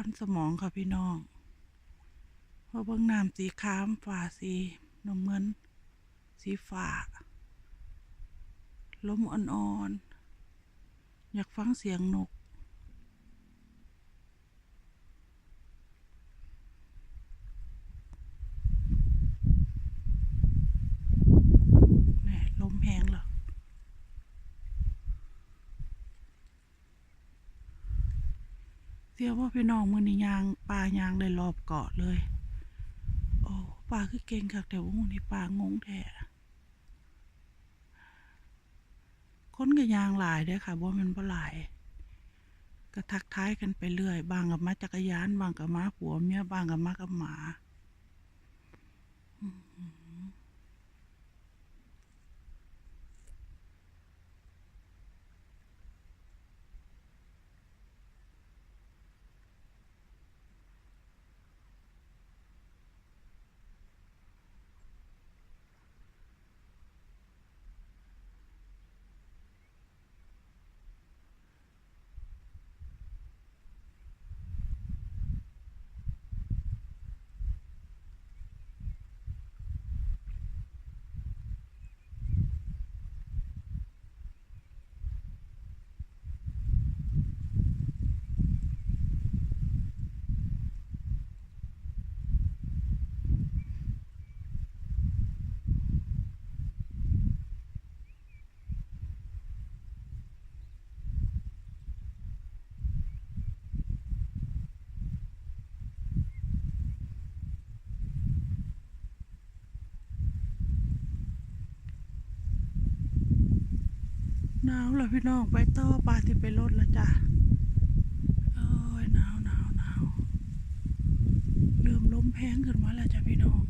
รสมองค่ะพี่น้องเพราะเบื้องน้ำสีขามฝ่าสีน้ำเงินสีฟ้าลมอ่อนๆอยากฟังเสียงนกนี่ลมแห้งเหรอเสียว่าพี่น้องมือนี่ยางปลายางได้รอบเกาะเลยโอ้ปลาคือเก่งค่ะแต่ว่ามือนี่ปลางงแท้คนก็ยางหลายเด้อค่ะว่ามันบ่หลายก็ทักทายกันไปเรื่อยบางกับมาจักรยานบางกับมาผัวเมียบางกับมากับหมาหนาวเลยพี่น้องไปต่อปลาที่ไปรถละจ้ะโอ้ยหนาวเริ่มลมแพงขึ้นมาแล้วจ้ะพี่น้อง